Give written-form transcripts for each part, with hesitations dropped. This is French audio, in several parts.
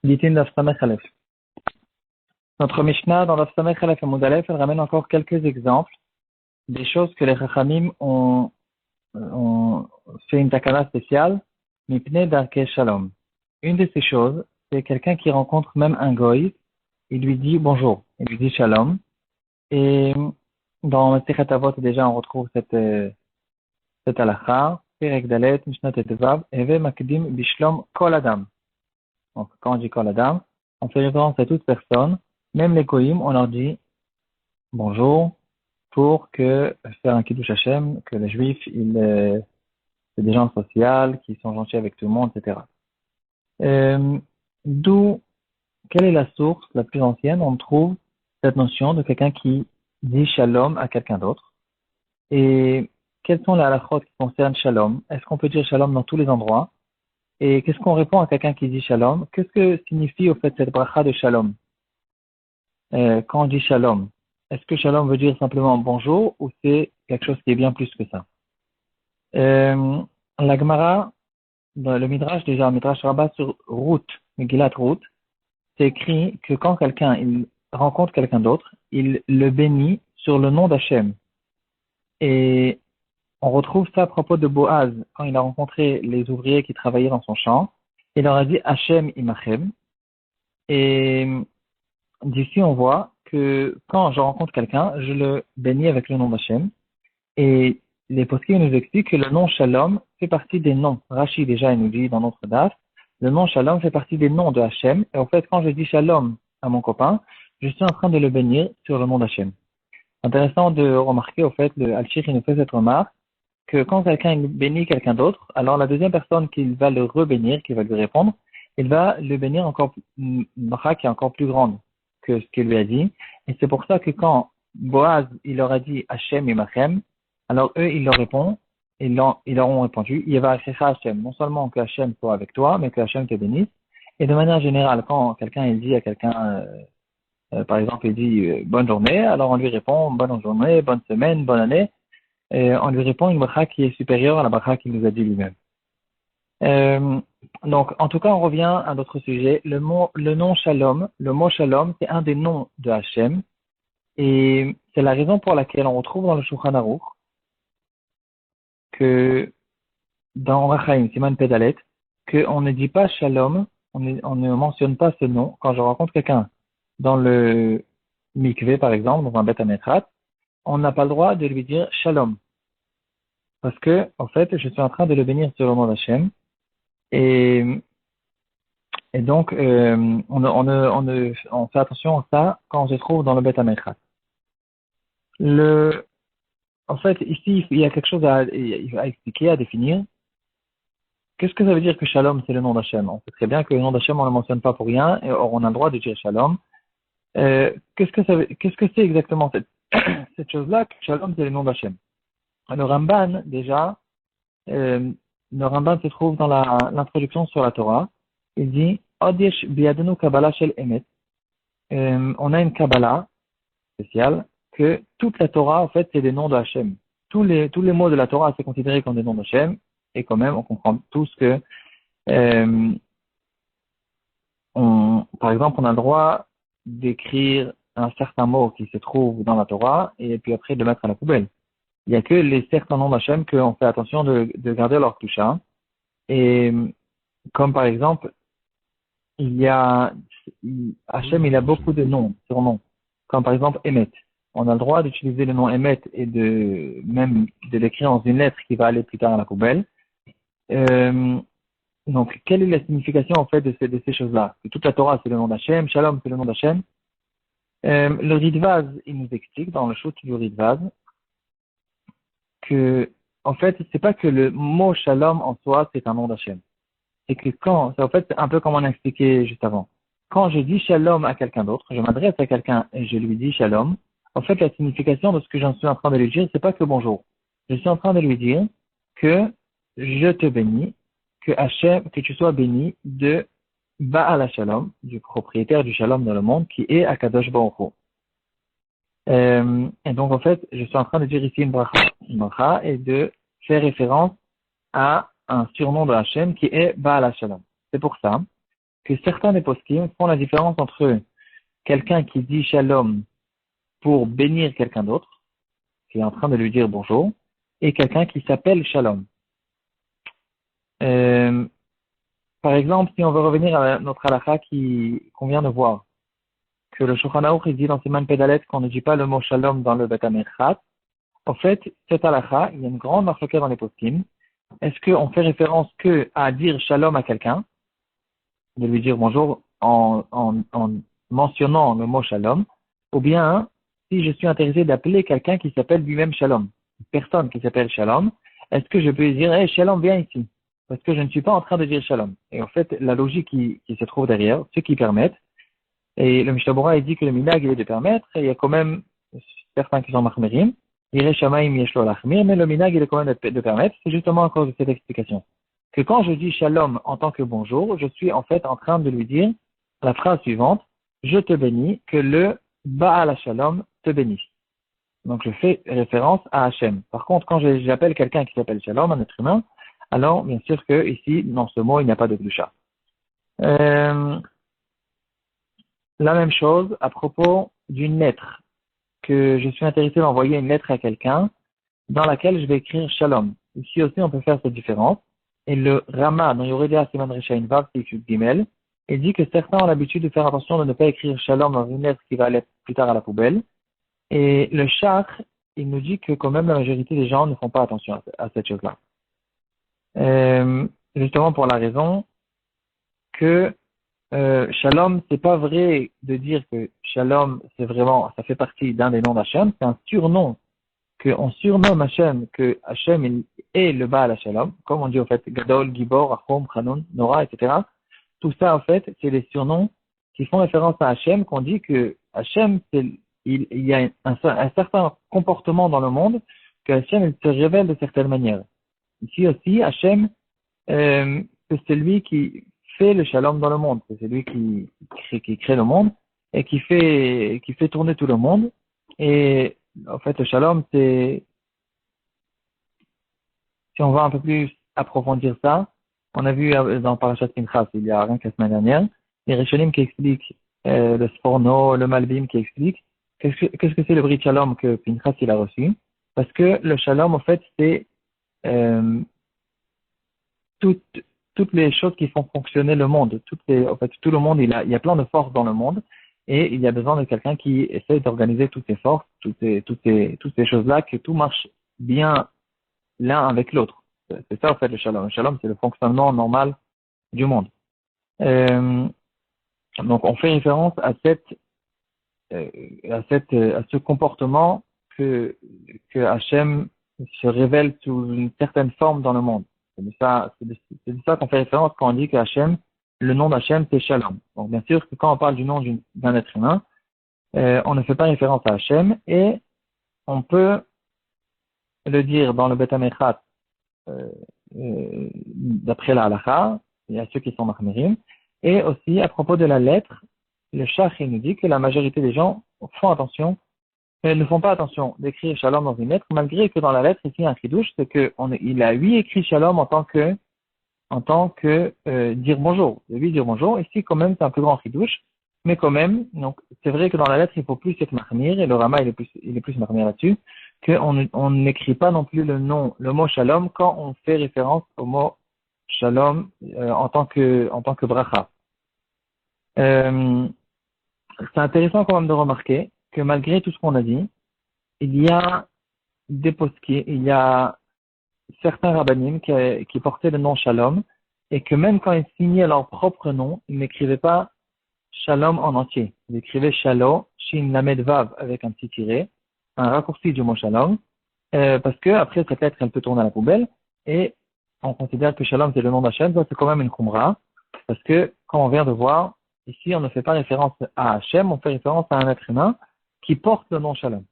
Litin Daf Samech Aleph. Notre Mishnah dans Daf Samech Aleph et Amud Aleph, elle ramène encore quelques exemples des choses que les Chachamim ont fait une takana spéciale, Mipnei Darkei Shalom. Une de ces choses, c'est quelqu'un qui rencontre même un goy, il lui dit bonjour, il lui dit shalom, et dans Masechet Avot déjà on retrouve cette halakha, Perek Dalet, Mishnah Tetvav, Eve Makdim Bishlom Kol Adam. Donc, quand on dit Kol Adam, on fait référence à toute personne, même les goyim, on leur dit bonjour pour faire un kiddush Hashem, que les juifs, c'est des gens sociaux, qui sont gentils avec tout le monde, etc. Euh, D'où, quelle est la source la plus ancienne? On trouve cette notion de quelqu'un qui dit shalom à quelqu'un d'autre. Et quelles sont les halakhot qui concernent shalom? Est-ce qu'on peut dire shalom dans tous les endroits? Et qu'est-ce qu'on répond à quelqu'un qui dit shalom? Qu'est-ce que signifie au fait cette bracha de shalom? Quand on dit shalom, est-ce que shalom veut dire simplement bonjour ou c'est quelque chose qui est bien plus que ça? La Gemara, dans le Midrash déjà, le Midrash Rabbah sur Ruth, Megillat Ruth, c'est écrit que quand quelqu'un il rencontre quelqu'un d'autre, il le bénit sur le nom d'Hachem. Et on retrouve ça à propos de Boaz, quand il a rencontré les ouvriers qui travaillaient dans son champ, il leur a dit Hachem imachem. Et d'ici, on voit que quand je rencontre quelqu'un, je le bénis avec le nom d'Hachem. Et les poskim nous expliquent que le nom Shalom fait partie des noms. Rashi déjà, il nous dit dans notre daf, le nom Shalom fait partie des noms de Hachem. Et en fait, quand je dis Shalom à mon copain, je suis en train de le bénir sur le nom d'Hachem. Intéressant de remarquer, au fait, le Al-Shir, il nous fait cette remarque, que quand quelqu'un bénit quelqu'un d'autre, alors la deuxième personne qui va le rebénir, qui va lui répondre, il va le bénir encore, une bracha qui est encore plus grande que ce qu'il lui a dit. Et c'est pour ça que quand Boaz, il leur a dit Hachem et Machem, alors eux, ils leur répondent, ils leur ont répondu, il va écrire Hachem, non seulement que Hachem soit avec toi, mais que Hachem te bénisse. Et de manière générale, quand quelqu'un il dit à quelqu'un, par exemple, il dit bonne journée, alors on lui répond bonne journée, bonne semaine, bonne année, et on lui répond une bracha qui est supérieure à la bracha qu'il nous a dit lui-même. Donc, en tout cas, on revient à notre sujet. Le nom Shalom, le mot Shalom, c'est un des noms de Hachem. Et c'est la raison pour laquelle on retrouve dans le Shulchan Aruch que dans Rachaim, Siman Pedalet, qu'on ne dit pas Shalom, on ne mentionne pas ce nom. Quand je rencontre quelqu'un dans le mikvé, par exemple, dans un Beth Amikrat, on n'a pas le droit de lui dire Shalom. Parce que, en fait, je suis en train de le bénir sur le nom d'Hachem. Et donc, on fait attention à ça quand on se trouve dans le Beth Amikrat. En fait, ici, il y a quelque chose à expliquer, à définir. Qu'est-ce que ça veut dire que Shalom, c'est le nom d'Hachem? On sait très bien que le nom d'Hachem, on ne le mentionne pas pour rien, et or on a le droit de dire Shalom. Qu'est-ce que c'est exactement cette chose-là, que Shalom, c'est le nom d'Hachem? Le Ramban, déjà, le Ramban se trouve dans l'introduction sur la Torah. Il dit, Od yesh biyadenu Kabbalah shel emet. On a une Kabbalah spéciale que toute la Torah, en fait, c'est des noms de Hachem. Tous les mots de la Torah, c'est considéré comme des noms d'Hachem. Et quand même, on comprend tous que, par exemple, on a le droit d'écrire un certain mot qui se trouve dans la Torah et puis après de le mettre à la poubelle. Il n'y a que les certains noms d'Hachem qu'on fait attention de garder leur toucha. Et comme par exemple, Hachem, il a beaucoup de noms, surnoms. Comme par exemple, Emet. On a le droit d'utiliser le nom Emet et même de l'écrire dans une lettre qui va aller plus tard à la poubelle. Donc, quelle est la signification en fait de ces choses-là? Que toute la Torah, c'est le nom d'Hachem, Shalom, c'est le nom d'Hachem. Le Ridvaz, il nous explique dans le shoot du Ridvaz que, en fait, c'est pas que le mot Shalom en soi, c'est un nom d'Hachem. C'est que en fait, c'est un peu comme on a expliqué juste avant. Quand je dis Shalom à quelqu'un d'autre, je m'adresse à quelqu'un et je lui dis Shalom, en fait, la signification de ce que j'en suis en train de lui dire, c'est pas que bonjour. Je suis en train de lui dire que je te bénis, que Hachem, que tu sois béni de Baal Shalom, du propriétaire du Shalom dans le monde, qui est Akadosh Baruch Hu. Et donc, en fait, je suis en train de dire ici une bracha et de faire référence à un surnom de Hachem qui est Baal Shalom. C'est pour ça que certains des poskim font la différence entre quelqu'un qui dit shalom pour bénir quelqu'un d'autre, qui est en train de lui dire bonjour, et quelqu'un qui s'appelle shalom. Euh, Par exemple, si on veut revenir à notre halakha qu'on vient de voir, que le Shulchan Aruch il dit dans Siman Pedalet qu'on ne dit pas le mot shalom dans le Bet HaMikdash, en fait, cette halakha, il y a une grande marque dans les poskim. Est-ce qu'on fait référence que à dire shalom à quelqu'un, de lui dire bonjour en mentionnant le mot shalom, ou bien si je suis intéressé d'appeler quelqu'un qui s'appelle lui-même shalom, une personne qui s'appelle shalom, est-ce que je peux lui dire, hey, shalom, viens ici? Parce que je ne suis pas en train de dire shalom. Et en fait, la logique qui se trouve derrière, ce qui permettent, et le Mishnah Berurah, il dit que le minhag il est de permettre, et il y a quand même certains qui sont mahmirim, Yireh Shamayim yeshlo lachmir, mais le minhag il est quand même de permettre, c'est justement à cause de cette explication. Que quand je dis shalom en tant que bonjour, je suis en fait en train de lui dire la phrase suivante, je te bénis, que le Baal Shalom te bénisse. Donc je fais référence à Hachem. Par contre, quand j'appelle quelqu'un qui s'appelle Shalom, un être humain, alors bien sûr que ici, dans ce mot, il n'y a pas de Gdusha. La même chose à propos d'une lettre, que je suis intéressé d'envoyer une lettre à quelqu'un dans laquelle je vais écrire Shalom. Ici aussi, on peut faire cette différence. Et le Rama, dans Yoredea Siman Reshain Vav, Gimel, il dit que certains ont l'habitude de faire attention de ne pas écrire Shalom dans une lettre qui va aller plus tard à la poubelle. Et le Shach, il nous dit que quand même la majorité des gens ne font pas attention à cette chose-là. Justement pour la raison que Shalom, c'est pas vrai de dire que Shalom, c'est vraiment, ça fait partie d'un des noms d'Hachem, c'est un surnom, qu'on surnomme Hachem, que Hachem il est le Baal Shalom, comme on dit au fait, Gadol, Gibor, Achom, Chanun, Nora, etc. Tout ça, en fait, c'est les surnoms qui font référence à Hachem, qu'on dit que Hachem, il y a un certain comportement dans le monde, que Hachem, il se révèle de certaines manières. Ici aussi, Hachem, c'est lui qui fait le shalom dans le monde. C'est lui qui crée le monde et qui fait tourner tout le monde. Et en fait, le shalom, c'est, si on va un peu plus approfondir ça, on a vu dans Parashat Pinchas, il y a rien que la semaine dernière, les Rishonim qui expliquent, le Sforno, le Malbim qui expliquent, qu'est-ce que c'est le brit shalom que Pinchas il a reçu? Parce que le shalom, en fait, c'est toutes les choses qui font fonctionner le monde. En fait, tout le monde, il y a plein de forces dans le monde et il y a besoin de quelqu'un qui essaie d'organiser toutes ces forces, toutes ces choses-là, que tout marche bien l'un avec l'autre. C'est ça, en fait, le shalom. Le shalom, c'est le fonctionnement normal du monde. Donc, on fait référence à ce comportement que Hachem se révèle sous une certaine forme dans le monde. C'est de ça qu'on fait référence quand on dit que Hachem, le nom d'Hachem, c'est Shalom. Donc, bien sûr que quand on parle du nom d'un être humain, on ne fait pas référence à Hachem et on peut le dire dans le Bet HaMikdash, d'après la halakha, il y a ceux qui sont mahmirim, et aussi à propos de la lettre, le Shach nous dit que la majorité des gens ne font pas attention d'écrire Shalom dans une lettre, malgré que dans la lettre, ici, un chidouche, c'est qu'il a lui écrit Shalom en tant que dire bonjour. Lui dire bonjour, ici, quand même, c'est un plus grand chidouche, mais quand même, donc, c'est vrai que dans la lettre, il faut plus être mahmir, et le Rama, il est plus mahmir là-dessus, on n'écrit pas non plus le mot Shalom quand on fait référence au mot Shalom, en tant que bracha. C'est intéressant quand même de remarquer que malgré tout ce qu'on a dit, il y a des poskim, il y a certains rabbanim qui portaient le nom Shalom, et que même quand ils signaient leur propre nom, ils n'écrivaient pas Shalom en entier. Ils écrivaient Shalom, Shin Lamed Vav avec un petit tiré, un raccourci du mot Shalom, parce que après cette lettre, elle peut tourner à la poubelle, et on considère que Shalom c'est le nom d'Hachem, ça c'est quand même une khumra, parce que quand on vient de voir, ici on ne fait pas référence à Hachem, on fait référence à un être humain qui porte le nom Shalom.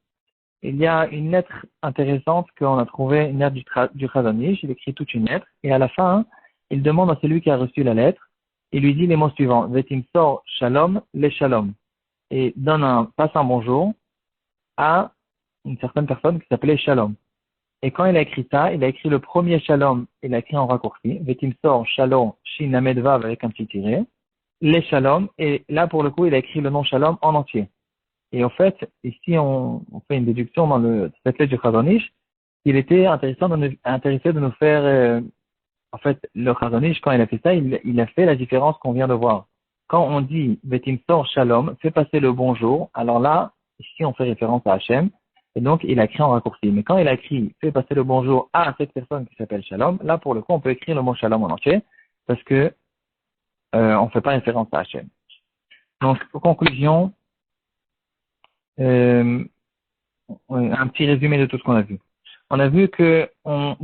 Il y a une lettre intéressante qu'on a trouvée, une lettre du Chazon Ish, il écrit toute une lettre, et à la fin, il demande à celui qui a reçu la lettre, il lui dit les mots suivants, Vetim sor Shalom, les Shalom, et passe un bonjour à une certaine personne qui s'appelait Shalom. Et quand il a écrit ça, il a écrit le premier Shalom, il a écrit en raccourci, Vetim sor Shalom, Shin Lamed Vav avec un petit tiré, les shalom, et là, pour le coup, il a écrit le nom shalom en entier. Et en fait, ici, on fait une déduction dans cette lettre du Chazon Ish, il était intéressé de nous faire, en fait, le Chazon Ish, quand il a fait ça, il a fait la différence qu'on vient de voir. Quand on dit Betimsor Shalom, fais passer le bonjour, alors là, ici, on fait référence à Hachem, et donc il a écrit en raccourci. Mais quand il a écrit fais passer le bonjour à cette personne qui s'appelle Shalom, là, pour le coup, on peut écrire le mot Shalom en entier, parce que on ne fait pas référence à Hachem. Donc, en conclusion, euh, un petit résumé de tout ce qu'on a vu. On a vu que quand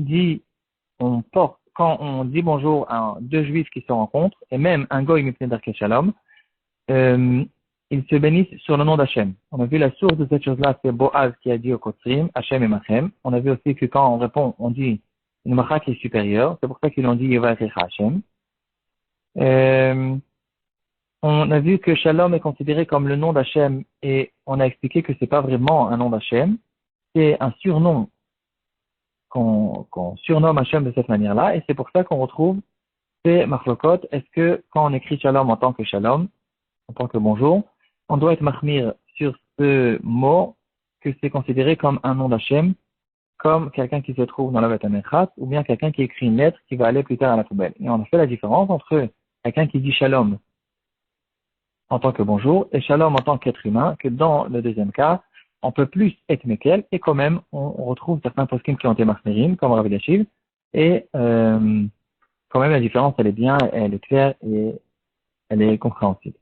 on dit bonjour à deux juifs qui se rencontrent, et même un goy mipnei darkei shalom, euh, ils se bénissent sur le nom d'Hachem. On a vu la source de cette chose-là, c'est Boaz qui a dit au Kotzrim, Hachem et Machem. On a vu aussi que quand on répond, on dit une macha qui est supérieure, c'est pour ça qu'ils ont dit Yevarecha Hachem. On a vu que Shalom est considéré comme le nom d'Hachem et on a expliqué que c'est pas vraiment un nom d'Hachem, c'est un surnom qu'on surnomme Hachem de cette manière-là et c'est pour ça qu'on retrouve ces marlokot. Est-ce que quand on écrit Shalom en tant que Shalom, en tant que bonjour, on doit être mahmir sur ce mot que c'est considéré comme un nom d'Hachem, comme quelqu'un qui se trouve dans la Beth Amechat ou bien quelqu'un qui écrit une lettre qui va aller plus tard à la poubelle. Et on a fait la différence entre quelqu'un qui dit Shalom en tant que bonjour et shalom en tant qu'être humain, que dans le deuxième cas, on peut plus être mekel et quand même on retrouve certains poskim qui ont été marmérim, comme Rav Elyashiv, et quand même la différence elle est bien, elle est claire et elle est compréhensible.